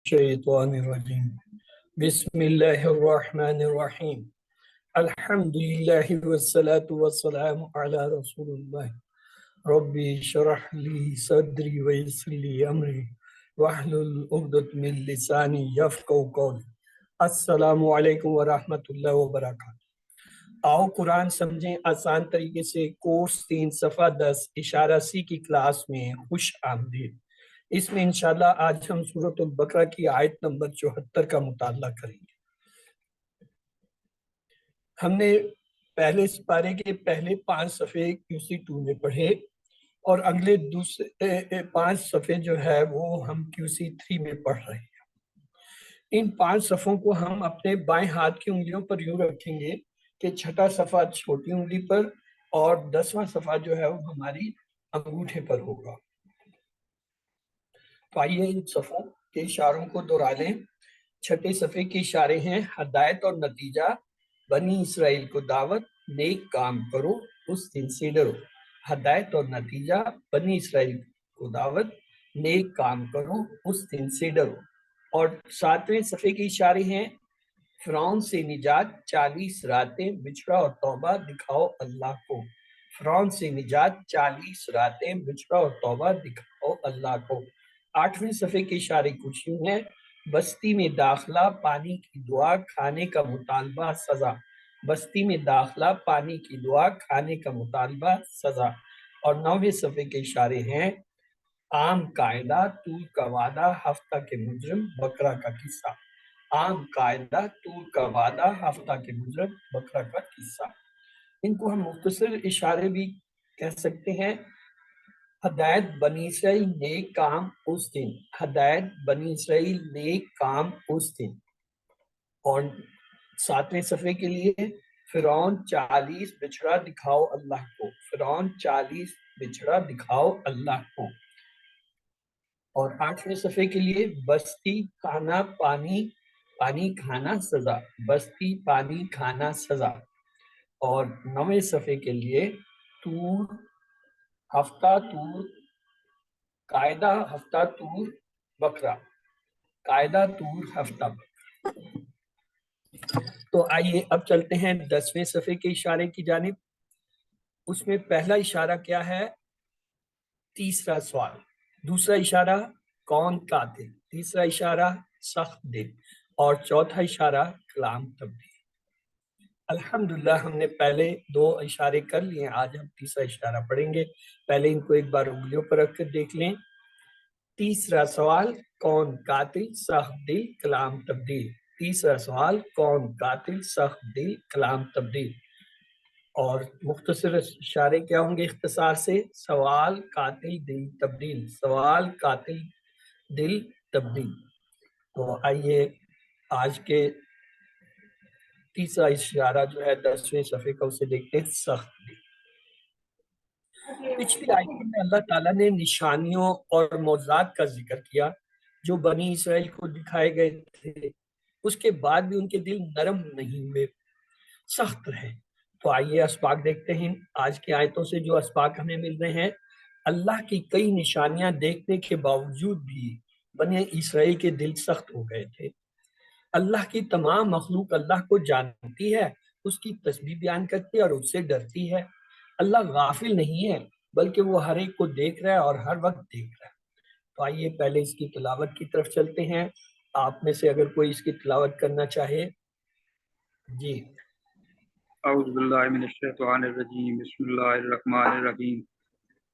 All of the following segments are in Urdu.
الشيطان الرجيم بسم الله الرحمن الرحيم الحمد لله والصلاة والسلام على رسول الله ربي اشرح لي صدري ويسر لي أمري واحلل عقدة من لساني يفقهوا قولي السلام علیکم ورحمۃ اللہ وبرکاتہ۔ آؤ قرآن سمجھیں آسان طریقے سے کورس 3 صفحہ 10 اشارہ سی کی کلاس میں خوش آمدید۔ اس میں انشاءاللہ آج ہم سورۃ البقرہ کی آیت نمبر 74 کا مطالعہ کریں گے۔ ہم نے پہلے سپارے کے پہلے 5 صفحے QC2 میں پڑھے اور اگلے دوسرے 5 صفحے جو ہے وہ ہم QC3 میں پڑھ رہے ہیں۔ ان 5 صفحوں کو ہم اپنے بائیں ہاتھ کی انگلیوں پر یوں رکھیں گے کہ چھٹا صفحہ چھوٹی انگلی پر اور 10واں صفحہ جو ہے وہ ہماری انگوٹھے پر ہوگا۔ تو آئیے ان صفحوں کے اشاروں کو دہرا لیں۔ چھٹے صفحے کے اشارے ہیں ہدایت اور نتیجہ، بنی اسرائیل کو دعوت، نیک کام کرو اس دن سے ڈرو۔ ہدایت اور نتیجہ، بنی اسرائیل کو دعوت، نیک کام کرو اس دن سے ڈرو۔ اور 7ویں صفحے کے اشارے ہیں فرعون سے نجات، 40 راتیں بچھڑا اور توبہ دکھاؤ اللہ کو۔ فرعون سے نجات، 40 راتیں بچھڑا اور توبہ دکھاؤ اللہ کو۔ 8ویں صفحے کے اشارے کچھ یوں ہیں بستی میں داخلہ، پانی کی دعا، کھانے کا مطالبہ، سزا۔ بستی میں داخلہ، پانی کی دعا، کھانے کا مطالبہ، سزا۔ اور 9ویں صفحے کے اشارے ہیں عام قاعدہ، طول کا وعدہ، ہفتہ کے مجرم، بقرہ کا قصہ۔ عام قاعدہ، طول کا وعدہ، ہفتہ کے مجرم، بقرہ کا قصہ۔ ان کو ہم مختصر اشارے بھی کہہ سکتے ہیں۔ ہدایت بنی اسرائیل نیک کام اس دن، ہدایت بنی اسرائیل نیک کام اس دن۔ اور 7ویں صفحے کے لیے فرعون 40 بچھڑا دکھاؤ اللہ کو، فرعون 40 بچھڑا دکھاؤ اللہ کو۔ اور 8ویں صفحے کے لیے بستی کھانا پانی، پانی کھانا سزا، بستی پانی کھانا سزا۔ اور 9ویں صفحے کے لیے طور، ہفتہ طور، قاعدہ ہفتہ طور، بقرہ، قاعدہ طور ہفتہ بقرہ۔ تو آئیے اب چلتے ہیں 10ویں صفحے کے اشارے کی جانب۔ اس میں پہلا اشارہ کیا ہے؟ تیسرا سوال۔ دوسرا اشارہ کون قاتل، تیسرا اشارہ سخت دل، اور چوتھا اشارہ کلام تبدیل۔ الحمدللہ ہم نے پہلے 2 اشارے کر لیے ہیں، آج ہم تیسرا اشارہ پڑھیں گے۔ پہلے ان کو ایک بار انگلیوں پر رکھ کر دیکھ لیں۔ تیسرا سوال کون قاتل، سخت دل، کلام تبدیل۔ تیسرا سوال کون قاتل، سخت دل، کلام تبدیل۔ اور مختصر اشارے کیا ہوں گے اختصار سے؟ سوال قاتل دل تبدیل، سوال قاتل دل تبدیل۔ تو آئیے آج کے تیسرا اشارہ جو ہے 10ویں صفحے کا اسے دیکھتے ہیں، سخت دل۔ پچھلی آیتوں میں اللہ تعالیٰ نے نشانیوں اور معجزات کا ذکر کیا جو بنی اسرائیل کو دکھائے گئے تھے، اس کے بعد بھی ان کے دل نرم نہیں ہوئے، سخت رہے۔ تو آئیے اسباق دیکھتے ہیں۔ آج کی آیتوں سے جو اسباق ہمیں مل رہے ہیں، اللہ کی کئی نشانیاں دیکھنے کے باوجود بھی بنی اسرائیل کے دل سخت ہو گئے تھے۔ اللہ کی تمام مخلوق اللہ کو جانتی ہے، اس کی تسبیح بیان کرتی ہے اور اس سے ڈرتی ہے۔ اللہ غافل نہیں ہے بلکہ وہ ہر ایک کو دیکھ رہا ہے اور ہر وقت دیکھ رہا ہے۔ تو آئیے پہلے اس کی تلاوت کی طرف چلتے ہیں۔ آپ میں سے اگر کوئی اس کی تلاوت کرنا چاہے جی۔ اعوذ باللہ من الشیطان الرجیم، بسم اللہ الرحمن الرحیم۔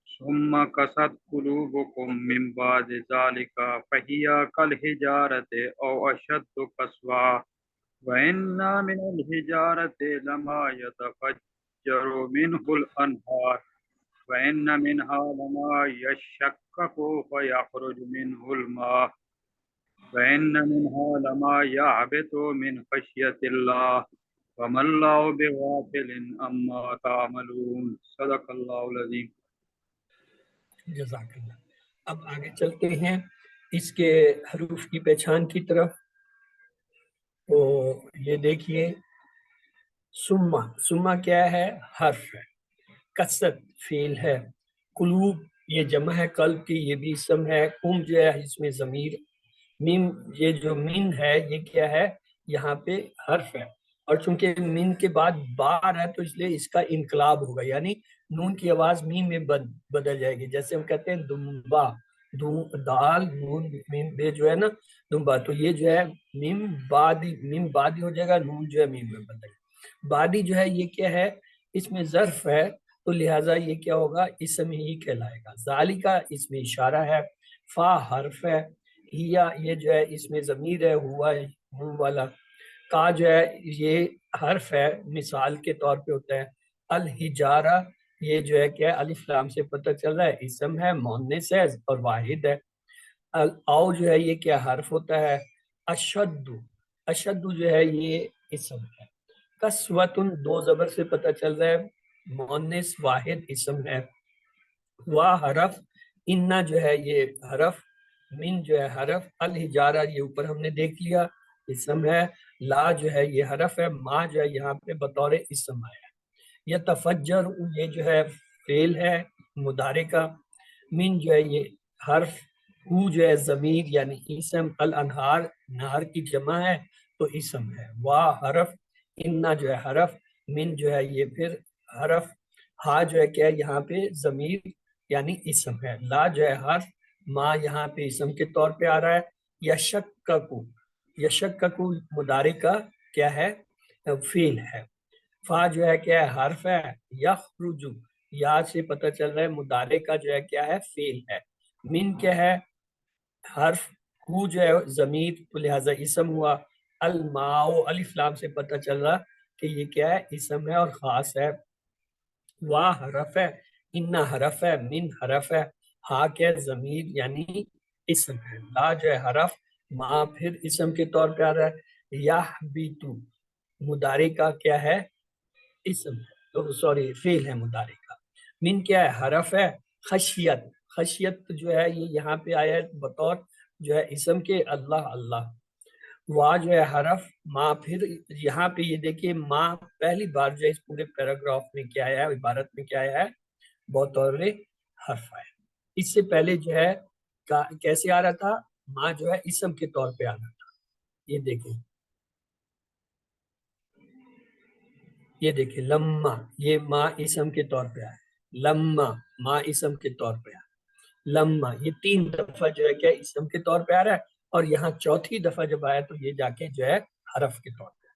ثم قست قلوبکم من بعد ذلک فہی کالحجارۃ او اشد قسوہ وَإِنَّ مِنَ الْحِجَارَةِ لَمَا يَتَفَجَّرُ مِنْهُ الْأَنْهَارُ وَإِنَّ مِنْهَا لَمَا يَشَّقَّقُ فَيَخْرُجُ مِنْهُ الْمَاءُ وَإِنَّ مِنْهَا لَمَا يَهْبِطُ مِنْ خَشْيَةِ اللَّهِ وَمَا اللَّهُ بِغَافِلٍ عَمَّا تَعْمَلُونَ۔ صدق اللہ العظیم۔ جزاک اللہ۔ اب آگے چلتے ہیں اس کے حروف کی پہچان کی طرف۔ تو یہ دیکھیے سما، سما کیا ہے؟ حرف ہے۔ کثرت فعل ہے۔ قلوب یہ جمع ہے قلب کی، یہ بھی اسم ہے۔ جو ہے اس میں ضمیر میم یہ جو مین ہے یہ کیا ہے یہاں پہ حرف ہے، اور چونکہ مین کے بعد بار ہے تو اس لیے اس کا انقلاب ہوگا، یعنی نون کی آواز میم میں بدل جائے گی. جیسے ہم کہتے ہیں دمبا، دال نون میم بے جو ہے نا دمبا، تو یہ جو ہے میم بادی ہو جائے گا، نون جو ہے میم میں بدل جائے گا. بادی جو ہے یہ کیا ہے، اس میں ظرف ہے تو لہٰذا یہ کیا ہوگا، اسم ہی کہلائے گا. ذالکا اس میں اشارہ ہے، فا حرف ہے، ہیا یہ جو ہے اس میں ضمیر ہے، ہوا ہے ہوں والا، کا جو ہے یہ حرف ہے مثال کے طور پہ ہوتا ہے. الحجارہ یہ جو ہے کیا الف لام سے پتہ چل رہا ہے اسم ہے، مؤنث ہے اور واحد ہے. او جو ہے یہ کیا حرف ہوتا ہے. اشد، اشد جو ہے یہ اسم ہے. کسوتن دو زبر سے پتہ چل رہا ہے مؤنث واحد اسم ہے. وا حرف، انا جو ہے یہ حرف، من جو ہے حرف، الحجارہ یہ اوپر ہم نے دیکھ لیا اسم ہے. لا جو ہے یہ حرف ہے، ما جو ہے یہاں پہ بطور اسم آیا ہے. یتفجر یہ جو ہے فعل ہے مضارع کا. من جو ہے یہ حرف، ہو جو ہے ضمیر یعنی اسم، الانہار نہر کی جمع ہے تو اسم ہے. وا حرف، انا جو ہے حرف، من جو ہے یہ پھر حرف، ہا جو ہے کیا یہاں پہ ضمیر یعنی اسم ہے. لا جو ہے حرف، ما یہاں پہ اسم کے طور پہ آ رہا ہے. یشککو، یشککو مضارع کا کیا ہے فعل ہے. فا جو ہے کیا ہے حرف ہے. یخرج یا سے پتہ چل رہا ہے مضارع کا جو ہے کیا ہے فعل ہے. من کیا ہے حرف، ہو جو ہے ضمیر تو لہذا اسم ہوا. الماء الف لام سے پتہ چل رہا کہ یہ کیا ہے اسم ہے اور خاص ہے. وا حرف ہے، انا حرف ہے، من حرف ہے، ہا کیا ضمیر یعنی اسم ہے. لا جو ہے حرف، ما پھر اسم کے طور پہ آ رہا ہے. یحبیتو مضارع کا کیا ہے اسم ہے، تو سوری فعل ہے مضارع کا. من کیا ہے حرف ہے. خشیت، خشیت جو ہے یہ یہاں پہ آیا ہے بطور جو ہے اسم کے اللہ اللہ. وا جو ہے حرف، ما پھر یہاں پہ یہ دیکھیے ما پہلی بار جو ہے اس پورے پیراگراف میں کیا آیا ہے، عبارت میں کیا آیا ہے بطور حرف آیا. اس سے پہلے جو ہے کیسے آ رہا تھا، ما جو ہے اسم کے طور پہ آ رہا تھا. یہ دیکھیں، یہ دیکھیں لما، یہ ما اسم کے طور پہ آیا. لما ما اسم کے طور پہ آیا. لما یہ 3 دفعہ جو ہے کیا اسم کے طور پہ آ رہا ہے، اور یہاں چوتھی دفعہ جب آیا تو یہ جا کے جو ہے حرف کے طور پہ.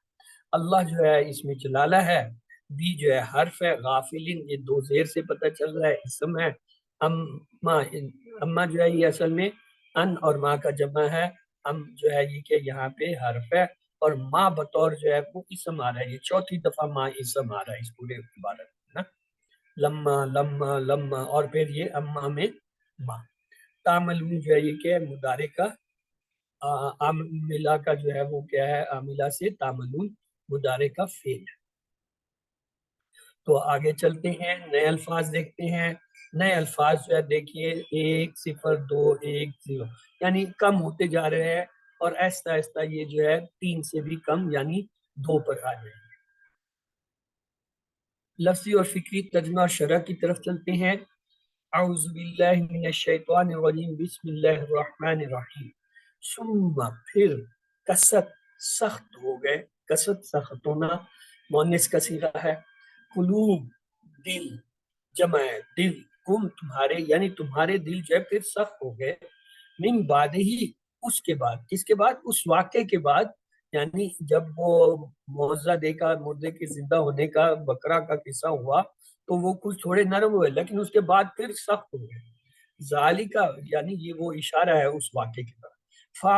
اللہ جو ہے اس میں جلالہ ہے. بی جو ہے حرف ہے. غافلین یہ 2 زیر سے پتہ چل رہا ہے اسم ہے. اما، اما جو ہے یہ اصل میں ان اور ما کا جمع ہے. ام جو ہے یہ کہ یہاں پہ حرف ہے، اور ما بطور جو ہے وہ اسم آ رہا ہے. یہ چوتھی دفعہ ما اسم آ رہا ہے اس پورے عبارت میں نا. لما لما لما، اور پھر یہ اما میں ما. تعملون جو ہے یہ کہ مضارع کا عاملہ کا جو ہے وہ کیا ہے، عاملہ سے تعملون مضارع کا فعل ہے. تو آگے چلتے ہیں نئے الفاظ دیکھتے ہیں. نئے الفاظ جو ہے دیکھیے 1 0 2 1 0 یعنی کم ہوتے جا رہے ہیں، اور آہستہ آہستہ یہ جو ہے 3 سے بھی کم یعنی 2 پر آ جائیں گے. لفظی اور فکری ترجمہ اور شرح کی طرف چلتے ہیں. اعوذ باللہ من الشیطان الرجیم، بسم اللہ الرحمن الرحیم. ثم پھر، کسرت سخت ہو گئے، کسرت سخت ہونا مؤنث کا صیغہ ہے. قلوب دل، جمع ہے دل، کم تمہارے یعنی تمہارے دل جو ہے پھر سخت ہو گئے. من بعد ہی اس کے بعد، کس کے بعد، اس واقعے کے بعد، یعنی جب وہ معوضہ دے کا مردے کے زندہ ہونے کا بکرا کا قصہ ہوا تو وہ کچھ تھوڑے نرم ہوئے، لیکن اس کے بعد پھر سخت ہو گئے. ذالکا یعنی یہ وہ اشارہ ہے اس واقعے کی طرف. فا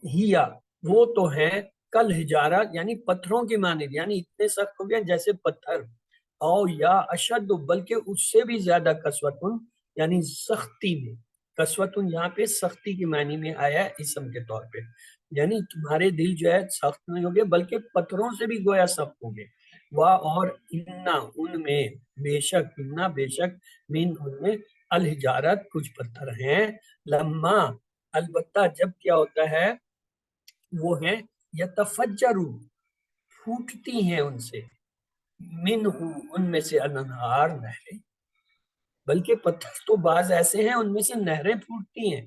ہیا وہ تو ہیں، کل ہجارہ یعنی پتھروں کی مانند، یعنی اتنے سخت ہو گئے جیسے پتھر. او یا اشد بلکہ اس سے بھی زیادہ قسوتن یعنی سختی میں. قسوتن یہاں پہ سختی کی معنی میں آیا ہے اسم کے طور پہ، یعنی تمہارے دل جو ہے سخت نہیں ہو گئے بلکہ پتھروں سے بھی گویا سخت ہو گئے. وا اور انا ان میں، بے شک انا بے شک، من ان میں، الحجارت کچھ پتھر ہیں. لما البتہ جب کیا ہوتا ہے وہ ہیں یتفجرو پھوٹتی ہیں ان سے، من ان میں سے الانہار نہریں. بلکہ پتھر تو بعض ایسے ہیں ان میں سے نہریں پھوٹتی ہیں.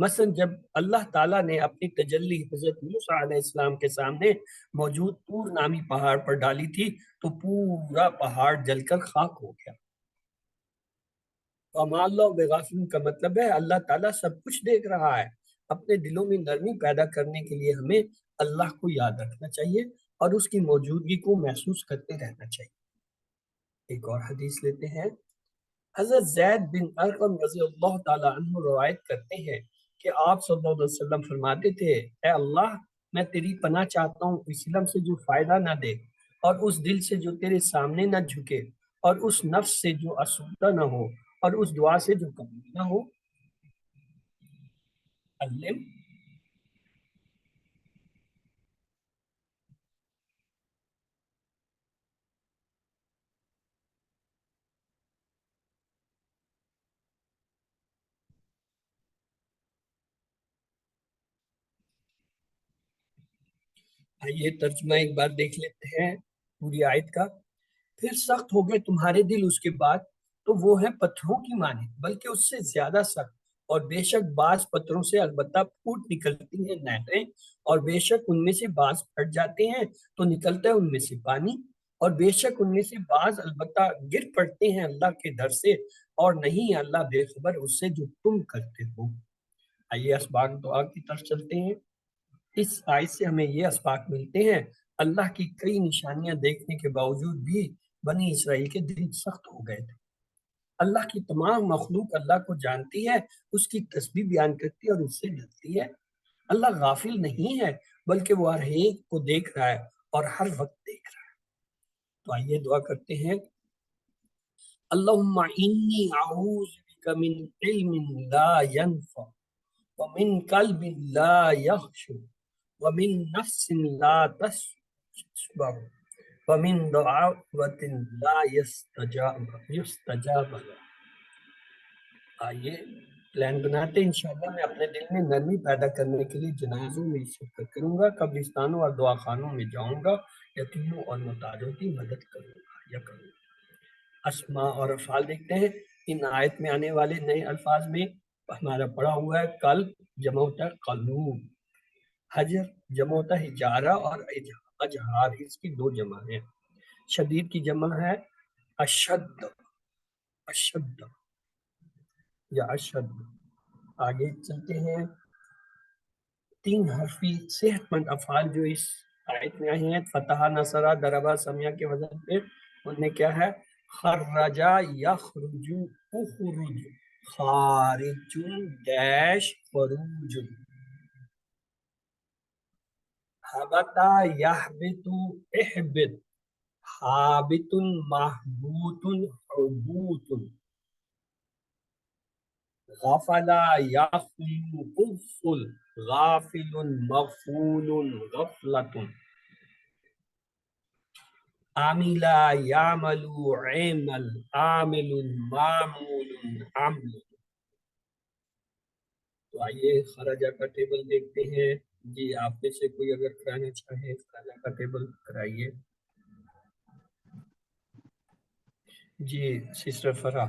مثلا جب اللہ تعالیٰ نے اپنی تجلی حضرت موسیٰ علیہ السلام کے سامنے موجود طور نامی پہاڑ پر ڈالی تھی تو پورا پہاڑ جل کر خاک ہو گیا۔ وَمَا اللَّهُ بِغَافِلٍ کا مطلب ہے اللہ تعالیٰ سب کچھ دیکھ رہا ہے۔ اپنے دلوں میں نرمی پیدا کرنے کے لیے ہمیں اللہ کو یاد رکھنا چاہیے اور اس کی موجودگی کو محسوس کرتے رہنا چاہیے۔ ایک اور حدیث لیتے ہیں۔ حضرت زید بن ارقم رضی اللہ تعالیٰ عنہ روایت کرتے ہیں کہ آپ صلی اللہ علیہ وسلم فرماتے تھے، اے اللہ میں تیری پناہ چاہتا ہوں اس علم سے جو فائدہ نہ دے، اور اس دل سے جو تیرے سامنے نہ جھکے، اور اس نفس سے جو آسودہ نہ ہو، اور اس دعا سے جو قبول نہ ہو۔ علم آئیے ترجمہ ایک بار دیکھ لیتے ہیں پوری آیت کا۔ پھر سخت ہو گئے تمہارے دل اس کے بعد تو وہ ہے پتھروں کی مانند بلکہ اس سے زیادہ سخت، اور بے شک بعض پتھروں سے البتہ پھوٹ نکلتی ہیں نہریں، اور بے شک ان میں سے بعض پھٹ جاتے ہیں تو نکلتا ہے ان میں سے پانی، اور بے شک ان میں سے بعض البتہ گر پڑتے ہیں اللہ کے ڈر سے، اور نہیں اللہ بے خبر اس سے جو تم کرتے ہو۔ آئیے اسباق دعا کی طرف چلتے ہیں۔ اس آیت سے ہمیں یہ اسباق ملتے ہیں۔ اللہ کی کئی نشانیاں دیکھنے کے باوجود بھی بنی اسرائیل کے دل سخت ہو گئے تھے۔ اللہ کی تمام مخلوق اللہ کو جانتی ہے، اس کی تسبیح بیان کرتی ہے اور اس سے ڈرتی ہے۔ اللہ غافل نہیں ہے بلکہ وہ ہر ایک کو دیکھ رہا ہے اور ہر وقت دیکھ رہا ہے۔ تو آئیے دعا کرتے ہیں۔ اللہم انی اعوذ بک من علم لا ينفع ومن قلب لا یخشع ومن نفس لا تشبع ومن دعوت لا یستجاب لها۔ آئیے پلان بناتے ہیں انشاءاللہ میں اپنے دل میں نرمی پیدا کرنے کے لیے جنازوں میں شرکت کروں گا، قبرستانوں اور دعا خانوں میں جاؤں گا، یتیموں اور محتاجوں کی مدد کروں گا۔ اسماء اور افعال دیکھتے ہیں۔ ان آیت میں آنے والے نئے الفاظ میں ہمارا پڑھا ہوا ہے قلب جمع ہوتا ہے قلوب، حجر جمع ہوتا ہے حجارہ، اور اجہار اس کی دو جمع ہیں۔ شدید کی جمع ہے اشد، اشد یا اشد۔ آگے چلتے ہیں۔ تین حرفی صحت مند افعال جو اس آیت میں آئے ہیں، فتح، نصرہ، ضربہ، سمیہ کے وزن پہ، ان میں کیا ہے؟ خرجا، یخرج، اخرج، خارج ڈیش خروج، حبتا یحبت احبت، حابت محبوت حبوت، غفل یغفل اغفل، غافل مغفول غفلۃ، عامل یعمل عمل، عامل معمول عمل۔ تو آئیے خراجہ کا ٹیبل دیکھتے ہیں۔ جی آپ میں سے کوئی اگر کرانا چاہے خراجہ کا ٹیبل کرائیے۔ جی سسٹر فرح۔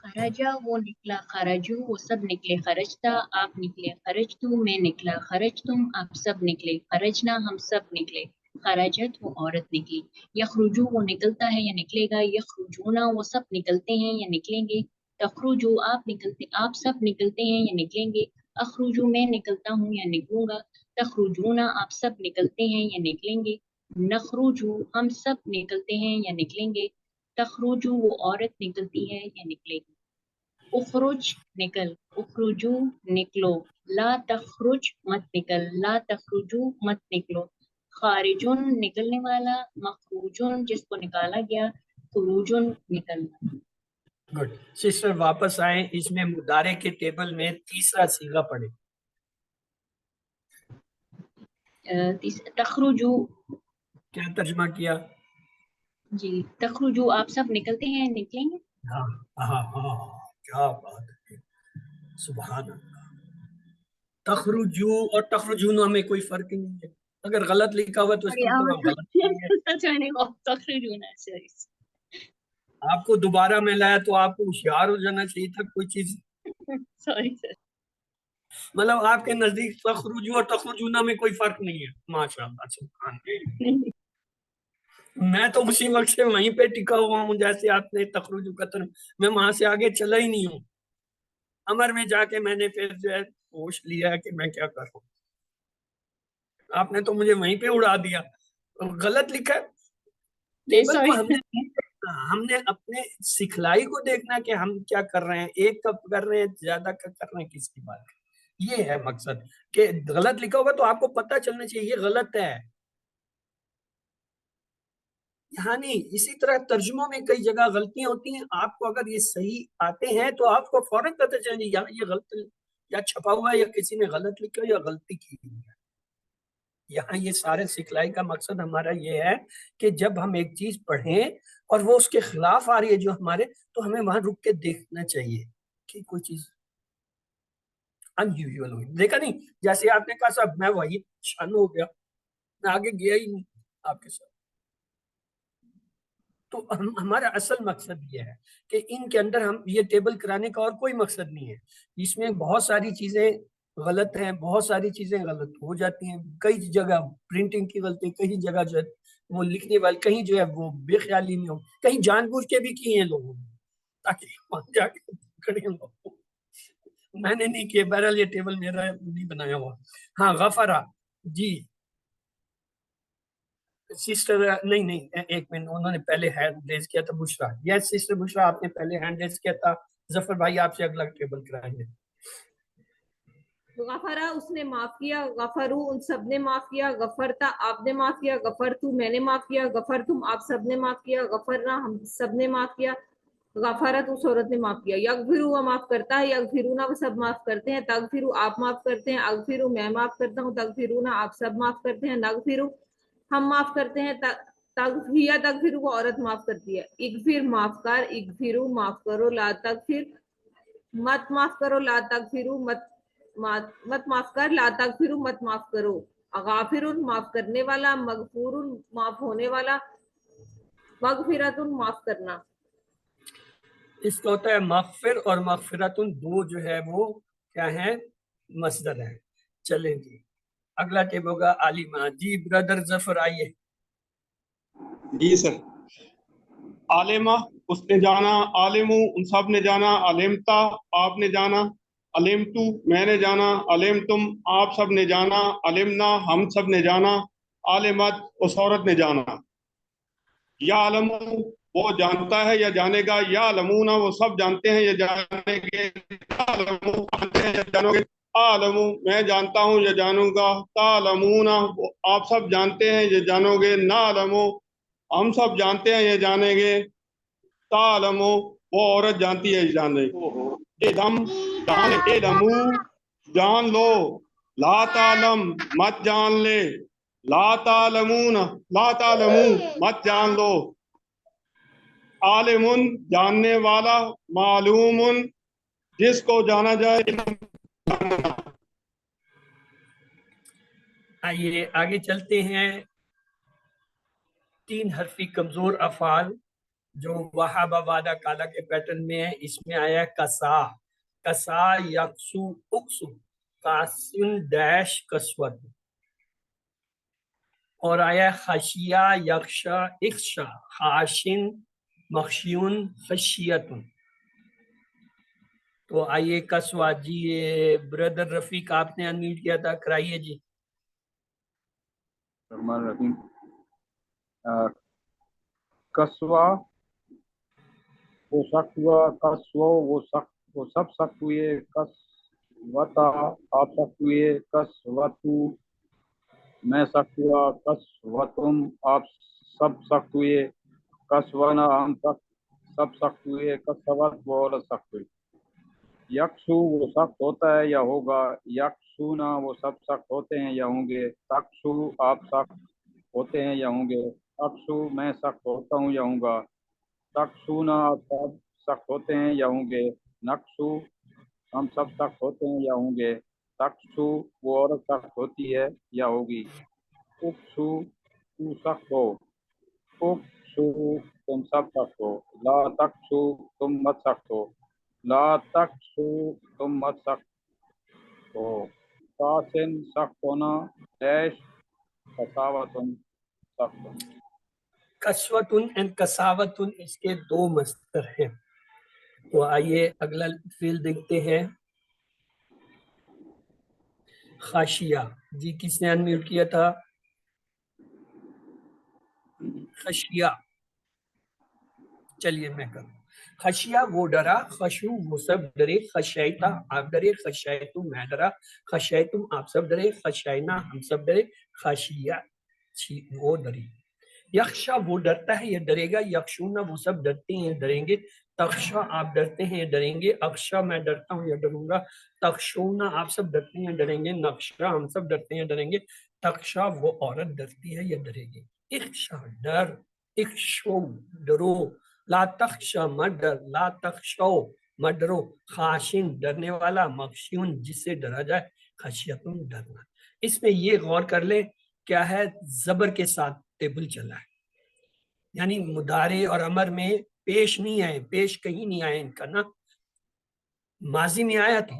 خرجا وہ نکلا، خرجو وہ سب نکلے، خرجتا آپ نکلے، خرجتو میں نکلا، خرجتم آپ سب نکلے، خرجنا ہم سب نکلے، خرجت وہ عورت نکلی، یخرجو وہ نکلتا ہے یا نکلے گا، یخرجونا وہ سب نکلتے ہیں یا نکلیں گے، تخرجو آپ نکلتے، آپ سب نکلتے ہیں یا نکلیں گے، اخرجو میں نکلتا ہوں یا نکلوں گا، تخرجونا آپ سب نکلتے ہیں یا نکلیں گے، نخرجو ہم سب نکلتے ہیں یا نکلیں گے، تخرجو وہ عورت نکلتی ہے یا نکلے گی، اخرج نکل، اخرجو نکلو، لا تخرج مت نکل، لا تخرجو مت نکلو، خارجن نکلنے والا، مخروجن جس کو نکالا گیا، خروجن نکلنا۔ گڈ سسٹر واپس آئیں، اس میں مضارع کے ٹیبل میں تیسرا صیغہ پڑھیں۔ تخرجو کیا ترجمہ کیا؟ جی تخرجو آپ سب نکلتے ہیں نکلیں گے۔ ہاں ہاں ہاں کیا بات ہے، سبحان اللہ۔ تخرجو اور تخرجون میں کوئی فرق نہیں ہے، اگر غلط لکھا ہوا تو اس کا مطلب ہم غلط لکھیں گے۔ تخرجونا آپ کو دوبارہ میں لایا تو آپ کو ہوشیار ہو جانا چاہیے تھا، کوئی چیز سوری سر. مطلب آپ کے نزدیک تخرجو اور تخرجونا میں کوئی فرق نہیں ہے. ماشاء اللہ سبحان اللہ. میں تو اسی وقت سے وہیں پہ ٹکا ہوا ہوں جیسے آپ نے تخرجو کا ترجمہ. میں وہاں سے آگے چلا ہی نہیں ہوں. امر میں جا کے میں نے پھر جو ہے ہوش لیا کہ میں کیا کروں. آپ نے تو مجھے وہیں پہ اڑا دیا. غلط لکھا ہے. ٹیبل کو ہم نے اپنے سکھلائی کو دیکھنا کہ ہم کیا کر رہے ہیں. ایک کپ کر رہے ہیں, زیادہ کر رہے ہیں, کس کی بات ہے. یہ ہے مقصد کہ غلط لکھا ہوگا تو آپ کو پتہ چلنا چاہیے یہ غلط ہے. یہاں نہیں. اسی طرح ترجموں میں کئی جگہ غلطیاں ہوتی ہیں. آپ کو اگر یہ صحیح آتے ہیں تو آپ کو فوراً پتہ چلے یہاں یہ غلط یا چھپا ہوا ہے یا کسی نے غلط لکھا یا غلطی کی ہے. یہاں یہ سارے سکھلائی کا مقصد ہمارا یہ ہے کہ جب ہم ایک چیز پڑھیں اور وہ اس کے خلاف آ رہی ہے جو ہمارے, تو ہمیں وہاں رک کے دیکھنا چاہیے کہ کوئی چیز انیوژل ہوئی. دیکھا نہیں, جیسے آپ نے کہا صاحب میں وہی شان ہو گیا, میں آگے گیا ہی نہیں آپ کے ساتھ. تو ہمارا اصل مقصد یہ ہے کہ ان کے اندر ہم یہ ٹیبل کرانے کا اور کوئی مقصد نہیں ہے. اس میں بہت ساری چیزیں غلط ہیں, بہت ساری چیزیں غلط ہو جاتی ہیں. کئی جگہ پرنٹنگ کی غلطی, کئی جگہ جو ہے وہ لکھنے والے, کہیں جو ہے وہ بے خیالی میں ہو, کہیں جان بوجھ کے بھی کیے ہیں لوگوں نے تاکہ وہاں جا کے کھڑے ہو. میں نے نہیں کیا. بہرحال یہ ٹیبل میرا نہیں بنایا ہوا. ہاں غفرہ جی سسٹر نہیں ایک منٹ, انہوں نے پہلے ہینڈ ریز کیا تھا. بشرا, یس سسٹر بشرا آپ نے پہلے ہینڈ ریز کیا تھا. ظفر بھائی آپ سے اگلا ٹیبل کرائیں گے. غفرا اس نے معاف کیا, غفرو ان سب نے معاف کیا, غفرتا آپ نے معاف کیا, غفرتو میں نے معاف کیا, غفرتم آپ سب نے معاف کیا, غفرنا ہم سب نے معاف کیا, غفرت اس عورت نے معاف کیا. یغفرو وہ معاف کرتا ہے, یغفرونا وہ سب معاف کرتے ہیں, تغفرو آپ معاف کرتے ہیں, اغفرو میں معاف کرتا ہوں, تغفرونا آپ سب معاف کرتے ہیں, نغفرو ہم معاف کرتے ہیں, تغفیہ تغفرو وہ عورت معاف کرتی ہے, اغفر معاف کر, اغفرو معاف کرو, لا تغفر مت معاف کرو, لا تغفرو مت معاف کر, لا تغفرو مت معاف کرو, غافر معاف کرنے والا, مغفور معاف ہونے والا, مغفرت معاف کرنا. اس کا ہوتا ہے مغفر اور مغفرتن, دو جو ہے وہ کیا ہے مصدر ہے. چلیں جی اگلا ٹیب ہوگا عالمہ. جی برادر ظفر آئیے. جی سر. عالمہ اس نے جانا, عالمو ان سب نے جانا, علمتا آپ نے جانا, علمتو میں نے جانا, علمتم آپ سب نے جانا, علمنا ہم سب نے جانا, عالمت اس عورت نے جانا. یا علمو وہ جانتا ہے یا جانے گا, یا علمونا وہ سب جانتے ہیں یا جانے گے, جانو گے, عالمو میں جانتا ہوں یا جانوں گا, تعلمونا آپ سب جانتے ہیں یا جانو گے, نا علمو ہم سب جانتے ہیں یہ جانیں گے, تعلمو وہ عورت جانتی ہے جانے. علم جان, علمو جان لو, لا تعلم مت جان لے, لا تعلمون لا تعلمو مت جان لو, عالمن جاننے والا, معلومن جس کو جانا جائے. آئیے آگے چلتے ہیں. 3 حرفی کمزور افعال جو وہابہ وعدہ کالا کے پیٹرن میں ہے. اس میں آیا کسا, کسا یکسو اکسو, قاسن ڈیش کسوت, اور آیا خشیہ یخشا اخشا, خاشن مخشیون خشیتن. تو آئیے کسوا جی بردر رفیق آپ نے انمیوٹ کیا تھا, کرائیے جی. الرحمن الرحیم. کسوا وہ سخت ہوا, کسو وہ سب سخت ہوئے, کسوتا آپ سخت ہوئے, کسوتو میں سخت ہوا, کسوتم آپ سب سخت ہوئے, کسونا ہم سب سخت ہوئے, کسوت وہ عورت سخت ہوئی. یکسو وہ سخت ہوتا ہے یا ہوگا, یکسونا وہ سب سخت ہوتے ہیں یا ہوں گے, تکسو آپ سخت ہوتے ہیں یا ہوں گے, تکسو میں سخت ہوتا ہوں یا ہوں گا, تکسونا آپ سب سخت ہوتے ہیں یا ہوں گے, نقصو ہم سب سخت ہوتے ہیں یا ہوں گے, تکسو وہ عورت سخت ہوتی ہے یا ہوگی, اکسو تو سخت ہو, اکسو تم سب سخت ہو, لا تکسو تم مت سخت ہو, لا تقسو تم مت سخت ہو، قاسن سخت ہونا، ڈیش قساوتن سخت ہونا. کسوتن اینڈ کساوتن اس کے دو مصدر ہیں. تو آئیے اگلا فعل دیکھتے ہیں. خاشیہ، جی کس نے انمیوٹ کیا تھا؟ خشیہ. چلیے میں کروں. خشیہ وہ ڈرا، خشو وہ سب ڈرے، خشیتا آپ ڈرے، خشیتم میں ڈرا، خشیتم آپ سب ڈرے، خشینا ہم سب ڈرے، خشیہ وہ ڈری. یخشا وہ ڈرتا ہے یا ڈرے گا، یخشونا وہ سب ڈرتے ہیں ڈریں گے، تخشا آپ ڈرتے ہیں ڈریں گے، اخشا میں ڈرتا ہوں یا ڈروں گا، تخشونا آپ سب ڈرتے ہیں ڈریں گے، نخشا ہم سب ڈرتے ہیں ڈریں گے، تخشا وہ عورت ڈرتی ہے یا ڈرے گی. اخشا ڈر، اخشو ڈرو، لا تخشا مت ڈر، لا تخشو مت ڈرو، خاشن ڈرنے والا، مخشون جس سے ڈرا جائے، خشیتن ڈرنا. اس میں یہ غور کر لیں کیا ہے، زبر کے ساتھ ٹیبل چلا ہے، یعنی مضارع اور امر میں پیش نہیں آئے، پیش کہیں نہیں آئے ان کا نا. ماضی میں آیا تھا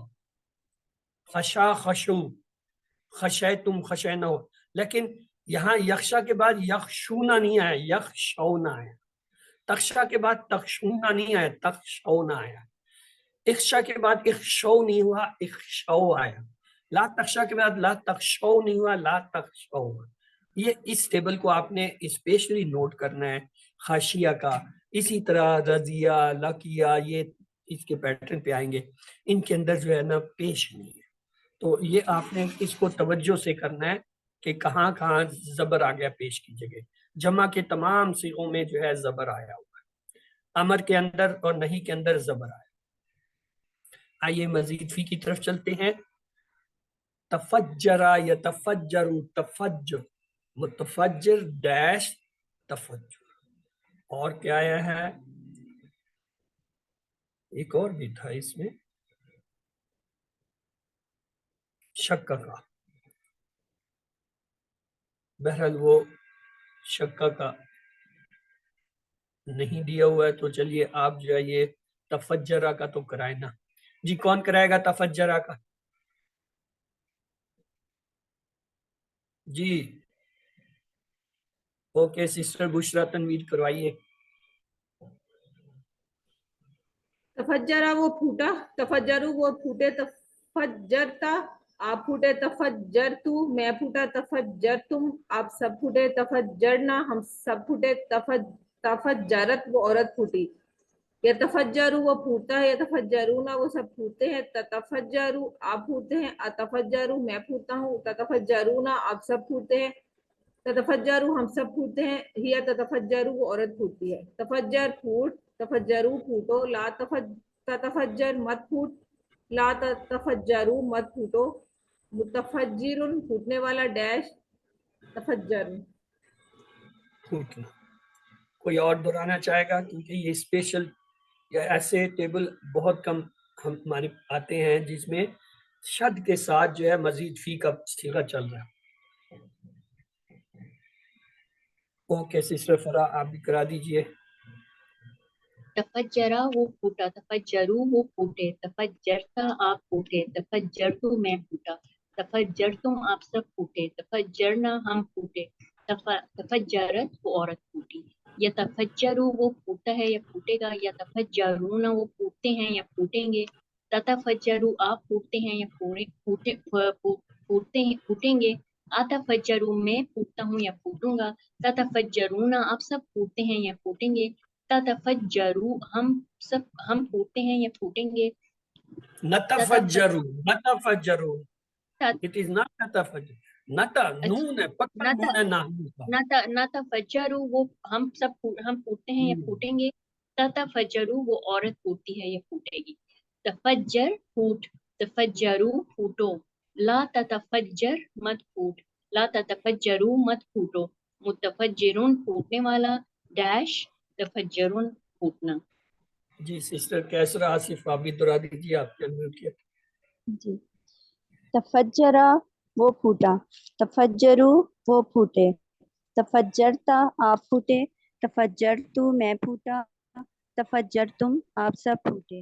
خشا خشو، خشیتم خشینو، لیکن یہاں یخشا کے بعد یخشونا نہیں آیا، یخشونا آیا. تخشا کے بعد تخشونا نہیں آیا، تخشونا آیا. اخشا کے بعد اخشو نہیں ہوا، اخشو آیا. لا تخشا کے بعد لا تخشو نہیں ہوا، لا تخشو. یہ اس ٹیبل کو آپ نے اسپیشلی نوٹ کرنا ہے خاشیہ کا. اسی طرح رضیہ، لقیہ، یہ اس کے پیٹرن پہ آئیں گے، ان کے اندر جو ہے نا پیش نہیں ہے. تو یہ آپ نے اس کو توجہ سے کرنا ہے کہ کہاں کہاں زبر آ گیا پیش کی جگہ. جمع کے تمام صیغوں میں جو ہے زبر آیا ہوا ہے، امر کے اندر اور نہیں کے اندر زبر آیا. آئیے مزید فی کی طرف چلتے ہیں. تفجرا یتفجر، تفجر متفجر ڈیش تفجر. اور کیا آیا ہے؟ ایک اور بھی تھا اس میں، شکا کا. بہرحال وہ شکا کا نہیں دیا ہوا ہے، تو چلیے آپ جو ہے یہ تفجرا کا تو کرائے نا. جی کون کرائے گا تفجرا کا؟ جی اوکے سسٹر بشرا تنویر کروائیے. تفجرا وہ پھوٹا، تفجرو وہ پھوٹے، تفجرتا آپ پھوٹے، تفجرتو میں پھوٹا، تفجرتم آپ سب پھوٹے، تفجرنا ہم سب پھوٹے، تفجرت وہ عورت پھوٹی. یتفجرو وہ پھوٹتا ہے، یتفجرونا وہ سب پھوٹتے ہیں، تتفجرو آپ پھوٹتے ہیں، اتفجرو میں پھوٹتا ہوں، تتفجرونا آپ سب پھوٹتے ہیں، تتفجرو ہم سب پھوٹتے ہیں، ہی تتفجرو وہ عورت پھوٹتی ہے. تفجر پھوٹ، تفجرو پھوٹو، لا تتفجر مت پھوٹ، لا تتفجرو مت پھوٹو، متفجر پھوٹنے والا، ڈیش تفجر. پھوٹنا. کوئی اور دہرانا چاہے گا؟ کیونکہ یہ اسپیشل یا ایسے ٹیبل بہت کم ہمارے آتے ہیں جس میں شد کے ساتھ جو ہے مزید فی کا صیغہ چل رہا ہے. اوکے سسٹر فرا آپ بھی کرا دیجئے. تفجرا وہ پھوٹا، تفجرو وہ پھوٹے، تفجرتا آپ پھوٹے، تفجرتو میں پھوٹا، تفجرتم آپ سب پھوٹے، تفجرنا ہم پھوٹے، تفجرت وہ عورت پھوٹی. یتفجرو وہ پھوٹتا ہے یا پھوٹے گا، یتفجرون وہ پھوٹتے ہیں یا پھوٹیں گے، تتفجرو آپ پھوٹتے ہیں یا پھوٹیں گے، اتفجرو میں پھوٹتا ہوں یا پھوٹوں گا، تتفجرون آپ سب پھوٹتے ہیں یا پھوٹیں گے، تتفجرو ہم پھوٹتے ہیں یا پھوٹیں گے، نتفجرو، نتفجرو it is not نتفجر، نتا نون ہے، پکا نون ہے نحن کا. نتفجرو وہ ہم پھوٹتے ہیں یا پھوٹیں گے، تتفجرو وہ عورت پھوٹتی ہے یا پھوٹے گی. تفجر پھوٹ، تفجرو پھوٹو، لا تتفجر مت پھوٹ، لا تتفجرو مت پھوٹو، متفجرون پھوٹنے والا، ڈیش تفجرون پھوٹنا. جی سسٹر کیسرا آصف آپ بھی دہرا دیجیے، آپ نے انمیوٹ کیا. جی تفجرا وہ پھوٹا، تفجرو وہ پھوٹے، تفجرتا آپ پھوٹے، تفجرتو میں پھوٹا، تفجرتم آپ سب پھوٹے،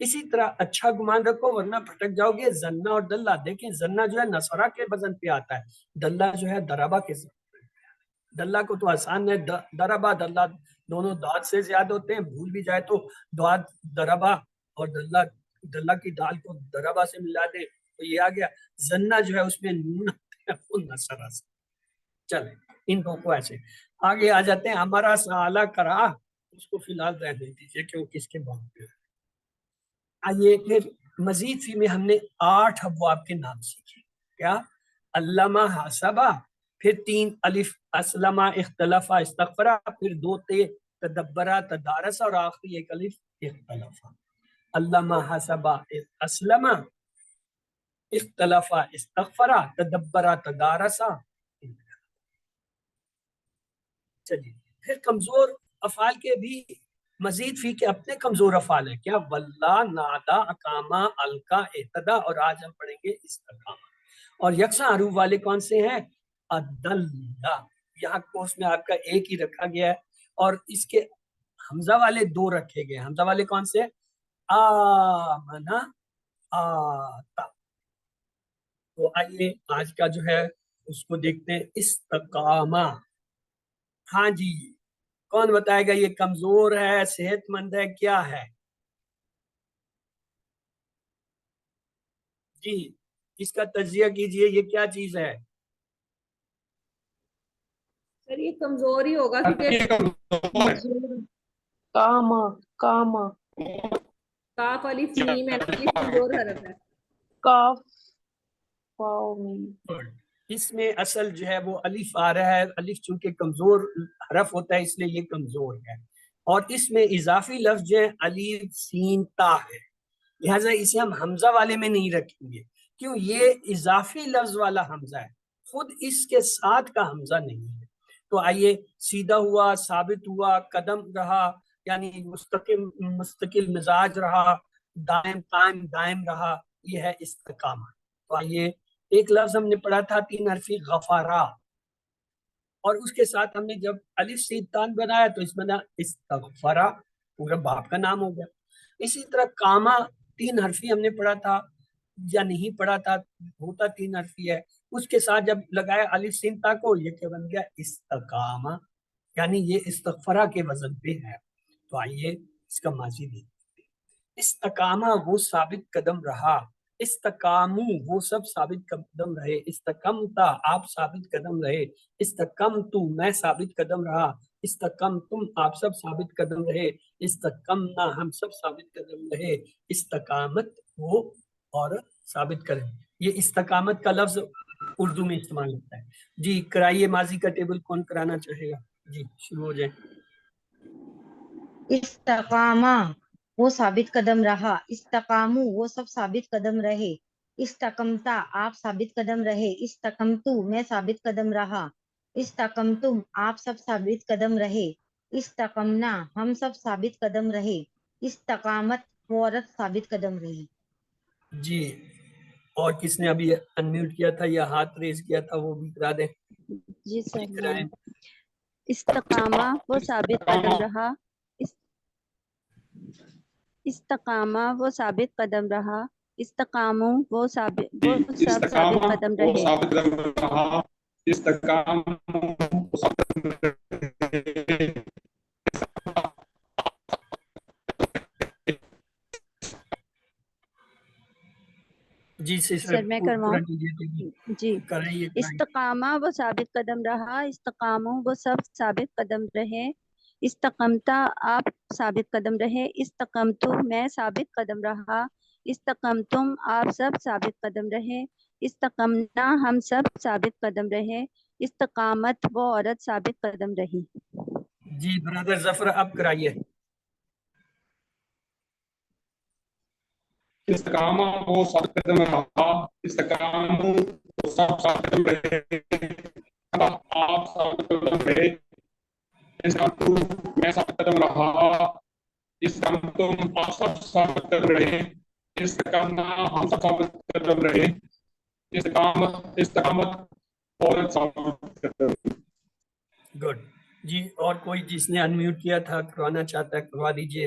اسی طرح اچھا گمان رکھو ورنہ بھٹک جاؤ گے. زنا اور دلہ، دیکھیں زنا جو ہے نصرہ کے وزن پہ آتا ہے، دلہ جو ہے دربا کے وزن پہ. دلہ کو تو آسان ہے، دربا دلہ دونوں داد سے زیادہ ہوتے ہیں، بھول بھی جائے تو داد دربا اور دلہ کی دال کو دربا سے ملا دے تو یہ آ گیا. زنا جو ہے اس میں نون آتے ہیں وہ نصرہ سے. چلیں ان کو ایسے آگے آ جاتے ہیں. ہمارا سالہ کرا، اس کو فی الحال رہنے دیجیے کیونکہ اس کے بعد پہ آئیے. پھر مزید فی میں ہم نے 8 ابواب کے نام سیکھے. کیا؟ علامہ حسبہ، پھر 3 الف اسلمہ اختلفہ استغفرہ، پھر 2 تے تدبرہ تدارسہ، اور آخری 1 الف اختلفہ. علامہ حسبہ اسلمہ اختلفہ استغفرہ تدبرہ تدارسہ. چلیے پھر کمزور افعال کے بھی مزید فی کے اپنے کمزور افعال ہیں. کیا؟ واللہ، نادا، اقامہ، القا، اعتدا، اور آج ہم پڑھیں گے استقامہ. اور یکساں حروف والے کون سے ہیں؟ عدلہ. یہاں کوس میں آپ کا ایک ہی رکھا گیا ہے اور اس کے حمزہ والے 2 رکھے گئے. حمزہ والے کون سے؟ آمنا، آتا. تو آئیے آج کا جو ہے اس کو دیکھتے ہیں. استقامہ. ہاں جی، کون بتائے گا یہ کمزور ہے، صحت مند ہے، کیا ہے؟ جی اس کا تجزیہ کیجئے، یہ کیا چیز ہے؟ سر یہ کمزور ہی ہوگا کیونکہ کاما کاما کاف الف میم ہے، الف کمزور حرف ہے. کاف واو میم. اس میں اصل جو ہے وہ الف آ رہا ہے. الف چونکہ کمزور حرف ہوتا ہے اس لیے یہ کمزور ہے. اور اس میں اضافی لفظ جو ہے الف سین تا ہے، لہٰذا اسے ہم حمزہ والے میں نہیں رکھیں گے. کیوں؟ یہ اضافی لفظ والا حمزہ ہے، خود اس کے ساتھ کا حمزہ نہیں ہے. تو آئیے سیدھا ہوا، ثابت ہوا، قدم رہا، یعنی مستقل مزاج رہا، دائم قائم دائم رہا، یہ ہے استقامہ. تو آئیے ایک لفظ ہم نے پڑھا تھا 3 حرفی غفارہ، اور اس کے ساتھ ہم نے جب الف سین تان بنایا تو اس بنا استغفرہ، پورا باپ کا نام ہو گیا. اسی طرح کاما 3 حرفی ہم نے پڑھا تھا یا نہیں پڑھا تھا، ہوتا 3 حرفی ہے. اس کے ساتھ جب لگایا الف سین تا کو، یہ کیا بن گیا؟ استقامہ، یعنی یہ استغفرہ کے وزن پہ ہے. تو آئیے اس کا ماضی دیکھتے ہیں. استقامہ وہ ثابت قدم رہا، استقامو وہ سب ثابت قدم رہے، استقمتا آپ ثابت قدم رہے، استقمتو میں ثابت قدم رہا، استقمتم آپ سب ثابت قدم رہے، استقمنا ہم سب ثابت قدم رہے، استقامت وہ عورت ثابت قدم. یہ استقامت کا لفظ اردو میں استعمال ہوتا ہے. جی کرائیے ماضی کا ٹیبل، کون کرانا چاہے گا؟ جی شروع ہو جائیں. استقامہ وہ ثابت قدم رہا، استقامو وہ سب ثابت قدم رہے، استقمتا آپ ثابت قدم رہے، استقمتو میں ثابت قدم رہا، استقمتم آپ سب ثابت قدم رہے، استقمنا ہم سب ثابت قدم رہے، استقامت وہ عورت ثابت قدم رہی. جی اور کس نے ابھی انمیوٹ کیا تھا یا ہاتھ ریز کیا تھا وہ بھی کرا دیں. جی سر جی کرائیں. استقامہ وہ ثابت قدم رہا، استقامہ وہ ثابت قدم رہا، استقامو وہ سب ثابت قدم رہے. ثابت قدم رہا، استقام ثابت قدم رہے. جی سر میں کرواؤں؟ جی استقامہ وہ ثابت قدم رہا، استقامو وہ سب ثابت قدم رہے، استقمتا آپ ثابت قدم رہے، استقمتو میں ثابت قدم رہا، استقمتم آپ سب ثابت قدم رہے، استقمنا ہم سب ثابت قدم رہے، استقامت وہ عورت ثابت قدم رہی. جی برادر ظفر اب کرائیے. استقامہ وہ ثابت قدم رہا، استقامو وہ سب ثابت قدم رہے، آپ ثابت قدم رہے، استقامتو میں ثابت قدم رہا، استقامتم آپ سب ثابت قدم رہے، استقامنا ہم سب ثابت قدم رہے، استقامت عورت ثابت قدم رہے. گڈ. جی اور کوئی جس نے انمیوٹ کیا تھا کروانا چاہتا ہے کروا دیجئے.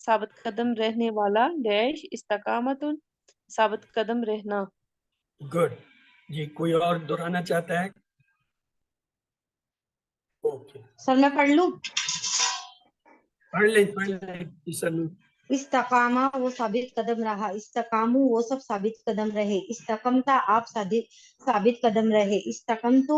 ثابت قدم رہنے والا ڈیش استقامتن ثابت قدم رہنا. گڈ. جی کوئی اور دہرانا چاہتا ہے؟ اوکے سر میں پڑھ لوں. پڑھ لیں سر. استقامہ وہ ثابت قدم رہا، استقامو وہ سب ثابت قدم رہے، استقمتا آپ ثابت قدم رہے، استقمتو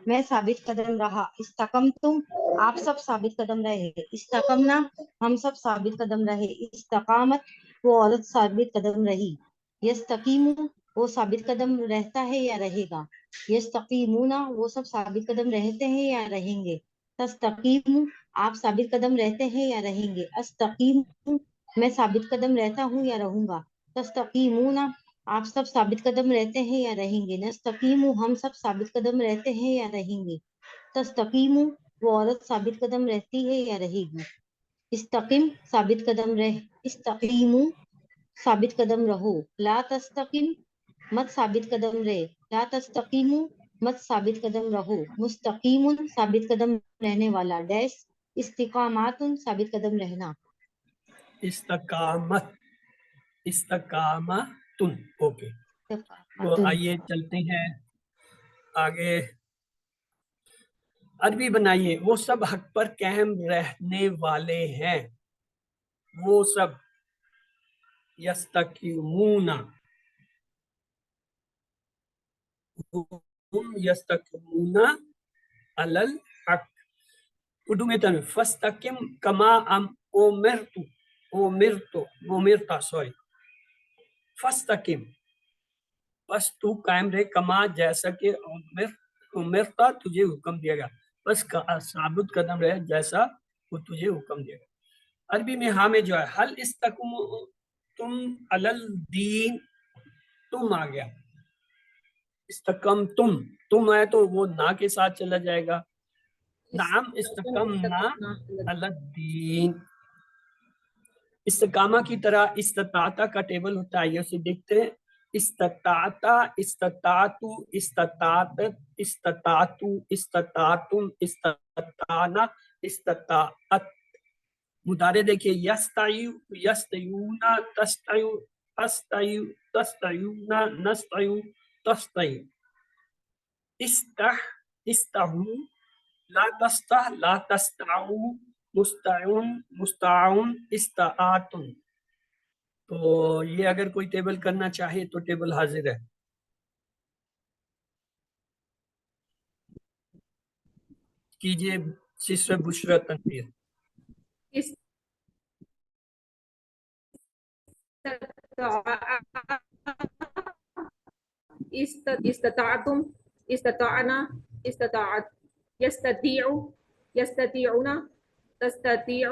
میں ثابت قدم رہا، استقمتم آپ سب ثابت قدم رہے، استقمنا ہم سب ثابت قدم رہے، استقامت وہ عورت ثابت قدم رہی، یستقیمو وہ ثابت قدم رہتا ہے یا رہے گا، یستقیمونا وہ سب ثابت قدم رہتے ہیں یا رہیں گے، تستقیمو آپ ثابت قدم رہتے ہیں یا رہیں گے، استقیم میں ثابت قدم رہتا ہوں یا رہوں گا، تستقیمون آپ سب ثابت قدم رہتے ہیں یا رہیں گے، نستقیم ہم سب ثابت قدم رہتے ہیں یا رہیں گے، تستقیم وہ عورت ثابت قدم رہتی ہے یا رہے گی، استقیم ثابت قدم رہ، استقیم ثابت قدم رہو، لا تستقیم مت ثابت قدم رہے، لا تستقیم مت ثابت قدم رہو، مستقیم ثابت قدم رہنے والا ڈیش استقامات ثابت قدم رہنا. استقامت استقامتن. اوکے تو آئیے چلتے ہیں آگے. عربی بنائیے. وہ سب حق پر قائم رہنے والے ہیں، وہ سب یستقیمون ہم یستقیمون علی الحق. اردو میں تن فاستقم کما امرتا سوری فاستقم بس تو قائم رہے، کما جیسا کہ امرتا تجھے حکم دیا گیا، بس ثابت قدم رہے جیسا وہ تجھے حکم دیا گیا. عربی میں ہاں میں جو ہے حل استقم تم علی الدین، تم آ گیا، استقم تم آئے تو وہ نا کے ساتھ چلا جائے گا. نعم استقمنا علی الدین. استقامہ کی طرح استطاعتا کا ٹیبل ہوتا ہے، یہ اسے دیکھتے ہیں. استطاعتا استطاعتو استطاعتت استطاعتو استطاعتم استطاعنا استطاعت. مضارع دیکھیے یستعیو یستعیونا تستعیو تستعیو تستعیونا نستعیو تستعیو. استح استعو لا تستح لا تستعو مستعون مستعون استعاتن. تو یہ اگر کوئی ٹیبل کرنا چاہے تو ٹیبل حاضر ہے. کیجئے سسٹر بشرا تنویر. استطعتم استطعنا استطاعت، یستطیع یستطیعون تستطیع،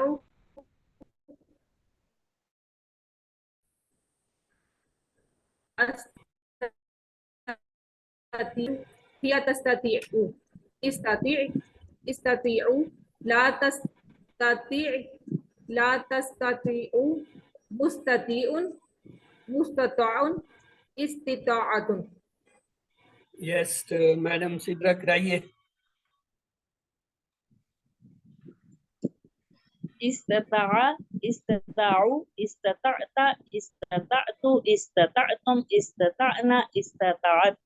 هي تستطيع، استطيع استطيع، لا تستطيع لا تستطيع، مستطيع مستطاع، استطاعت. یس میڈم سدرا کرائیے. استطاع استطاعوا استطعت استطعت استطعتم استطعنا استطاعت.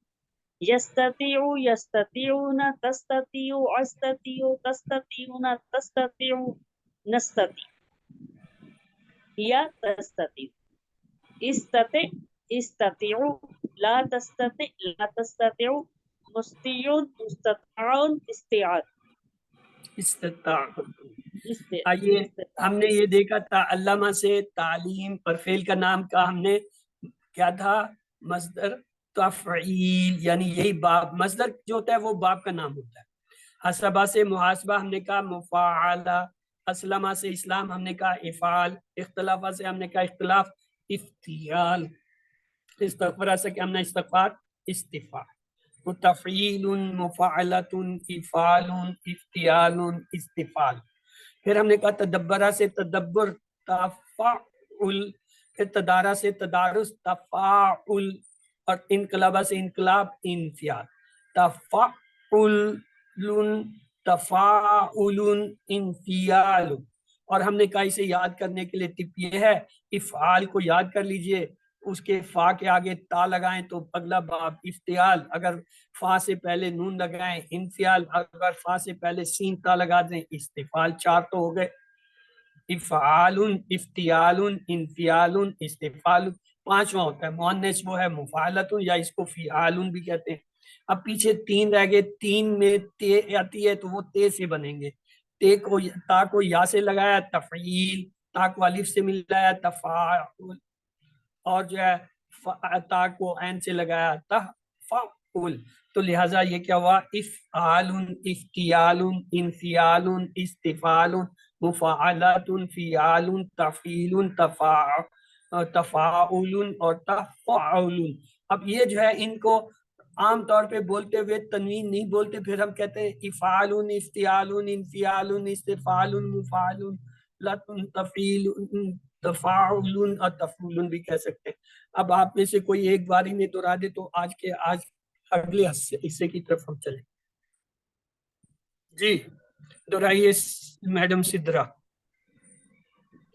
يستطيع يستطيعون تستطيع استطيع تستطيعون تستطيع نستطيع. هي تستطيع. استطع استطيع لا تستطع لا تستطيع، مستطيع مستطاع استطاعت. استطاعت. آئیے ہم نے یہ دیکھا تھا علامہ سے تعلیم پر فعل کا نام کا ہم نے کیا تھا مصدر تفعیل، یعنی یہی باب. مصدر جو ہوتا ہے وہ باب کا نام ہوتا ہے. حسبہ سے محاسبہ ہم نے کہا مفاعلہ، اسلمہ سے اسلام ہم نے کہا افعال، اختلافہ سے ہم نے کہا اختلاف افتیال، استغفرہ سے ہم نے استغفار استفاع. تو تفعیل مفاعلۃ افعال افتیال استفعال. پھر ہم نے کہا تدبرہ سے تدبر تفاعل، پھر تدارہ سے تدارس تفاعل، اور انقلابہ سے انقلاب انفیال. تفاعل تفاعل انفیال. اور ہم نے کہا اسے یاد کرنے کے لیے ٹپ یہ ہے، افعال کو یاد کر لیجئے، اس کے فا کے آگے تا لگائیں تو اگلا باب افتعال، اگر فا سے پہلے نون لگائیں انفعال، اگر فا سے پہلے سین تا لگا دیں استفعال، 4 تو ہو گئے، افعال، افتعال، انفعال، استفعال، 5واں ہوتا ہے مؤنث، وہ ہے مفعلۃ، یا اس کو فعال بھی کہتے ہیں۔ اب پیچھے 3 رہ گئے، 3 میں تے آتی ہے تو وہ تے سے بنیں گے، تے کو تا کو یا سے لگایا تفعیل، تا کو الف سے ملایا تفاعل، اور جو ہے تا کو عین سے لگایا تفعول، تو لہٰذا یہ کیا ہوا، افعال، افتعال، انفعال، استفعال، مفاعلات، فعال، تفعیل، تفاعل اور تفعول۔ اب یہ جو ہے ان کو عام طور پہ بولتے ہوئے تنوین نہیں بولتے، پھر ہم کہتے ہیں افعال، افتعال، انفعال، استفعال، مفعل، تفعیل، تفاعل اور تفعول بھی کہہ سکتے ہیں۔ اب آپ میں سے کوئی ایک بار انہیں دہرا دے تو آج اگلے حصے کی طرف ہم چلیں۔ جی دہرائیے میڈم سدرا۔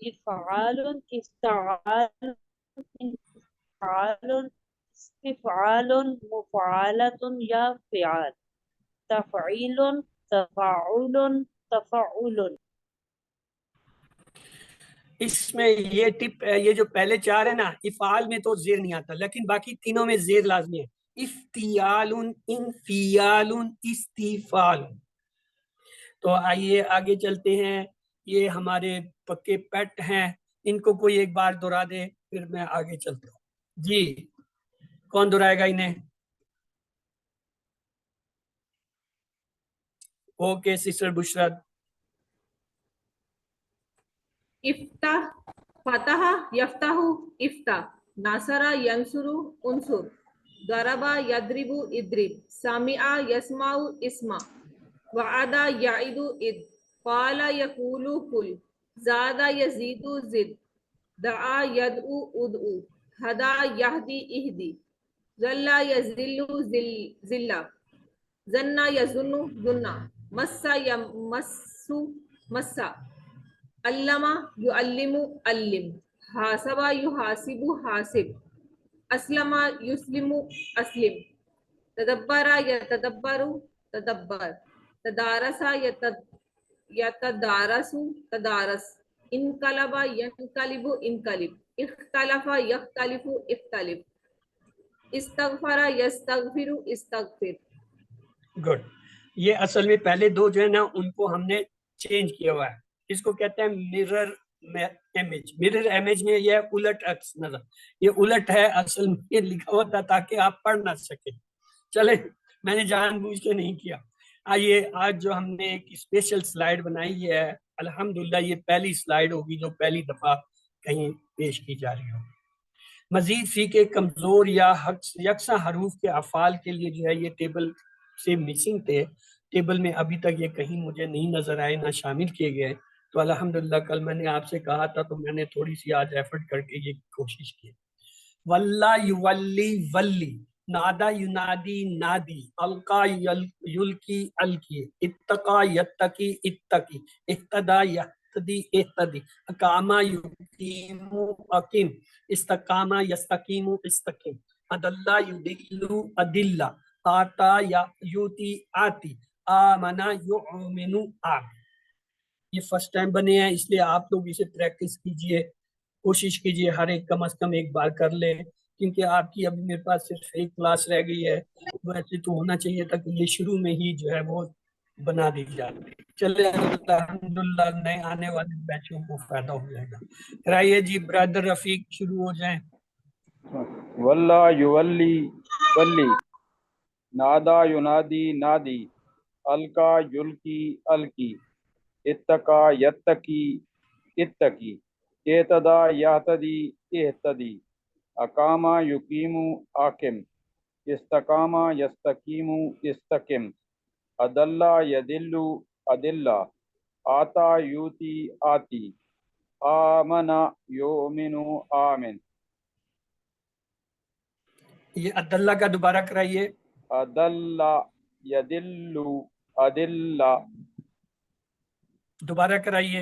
افعال، افتعال، انفعال، استفعال، مفعلۃ یا فعال، تفعیل، تفاعل، تفعول۔ اس میں یہ ٹپ ہے، یہ جو پہلے 4 ہے نا، افعال میں تو زیر نہیں آتا، لیکن باقی تینوں میں زیر لازمی ہے، افتعال، انفعال، استفعال۔ تو آئیے آگے چلتے ہیں، یہ ہمارے پکے پیٹ ہیں، ان کو کوئی ایک بار دہرا دے پھر میں آگے چلتا ہوں۔ جی کون دہرائے گا انہیں؟ اوکے سسٹر بشرت۔ افتح، فتح یفتح، افتح، ناصرہ ینصر، انصر، ضربہ یضرب، اضرب، سمع یسمع، اسمع، وعد یعد، عد، قال یقول، قل، زاد یزید، زد، دعا یدعو، ادعو، ہدا یہدی، اہدی، ذل یذل، ذل، ظن یظن، ظن، مس یمس، مسا، علم یعلم، علم، حاسب یحاسب، حاسب، اسلم یسلم، اسلم، تدبر یتدبر، تدبر، تدارس یتدارس، تدارس، انقلب ینقلب، انقلب، اختلف یختلف، اختلف، استغفر یستغفر، استغفر۔ گڈ، یہ اصل میں پہلے 2 جو ہے نا ان کو ہم نے چینج کیا ہوا ہے، اس کو کہتے ہیں مرر امیج۔ مرر امیج میں یہ الٹ عکس نظر، یہ الٹ ہے، اصل میں یہ لکھا ہوا تھا تاکہ آپ پڑھ نہ سکیں۔ چلے میں نے جان بوجھ کے نہیں کیا۔ آئیے آج جو ہم نے ایک اسپیشل سلائیڈ بنائی ہے، الحمدللہ یہ پہلی سلائیڈ ہوگی جو پہلی دفعہ کہیں پیش کی جا رہی ہوگی۔ مزید فی کے کمزور یا یکساں حروف کے افعال کے لیے جو ہے یہ ٹیبل سے مسنگ تھے، ٹیبل میں ابھی تک یہ کہیں مجھے نہیں نظر آئے، نہ شامل کیے گئے، تو الحمدللہ کل میں نے آپ سے کہا تھا تو میں نے تھوڑی سی آج ایفرٹ کر کے یہ کوشش کی۔ واللہ یولی ولی، نادا ینادی نادی، القا یلکی الکی، اتقا یتقی اتقی، اہتدا یہتدی اہتدی، اقاما یقیم اقیم، استقاما یستقیم استقیم، ادلہ یدلو ادلہ، آتا یوتی آتی، آمنا یؤمن آمن۔ یہ فرسٹ ٹائم بنے ہیں اس لیے آپ لوگ اسے پریکٹس کیجئے، کوشش کیجئے ہر ایک کم از کم ایک بار کر لیں، کیونکہ آپ کی ابھی میرے پاس صرف ایک کلاس رہ گئی ہے، ویسے تو ہونا چاہیے تھا کہ یہ شروع میں ہی جو ہے وہ بنا دی جاتی۔ چلے الحمدللہ نئے آنے والے بیچوں کو فائدہ ہو جائے گا۔ کرائیے جی برادر رفیق شروع ہو جائیں۔ واللہ یولی ولی، نادا ینادی نادی، القا یلکی الکی، اتقا یتقی اتقی، اہتدا یہتدی اہتدی، اقاما یقیم آکم، استقاما یستقیم استقم، ادلہ یدلو ادلہ، آتا یوتی آتی، آمنا یؤمن آمن۔ یہ عدلہ کا دوبارہ کرائیے۔ ادلہ یدلو ادلہ، دوبارہ کرائیے۔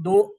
2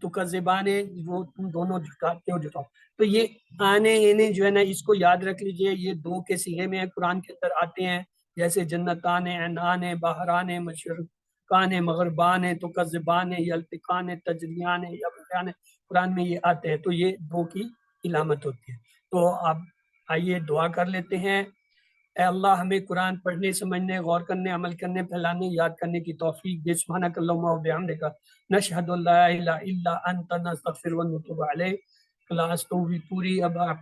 تو کذبان ہے وہ تم دونوں جھٹاتے ہو جھٹاؤ. تو یہ آنے یعنی جو ہے نا اس کو یاد رکھ لیجئے, یہ دو کے صیغے میں قرآن کے اندر آتے ہیں, جیسے جنتان ہے, عنان ہے, بہران ہے, مشرقان ہے, مغربان ہے, تو کذبان ہے, یلتقان ہے, تجریان ہے, یبغیان ہے, قرآن میں یہ آتے ہیں. تو یہ دو کی علامت ہوتی ہے. تو اب آئیے دعا کر لیتے ہیں. اے اللہ ہمیں قرآن پڑھنے, سمجھنے, غور کرنے, عمل کرنے, پھیلانے, یاد کرنے کی توفیق دے. سبحانک اللہم و بحمدک نشہد ان لا الہ الا انت نستغفرک و نتوب الیک. کلاس تو بھی پوری اب آپ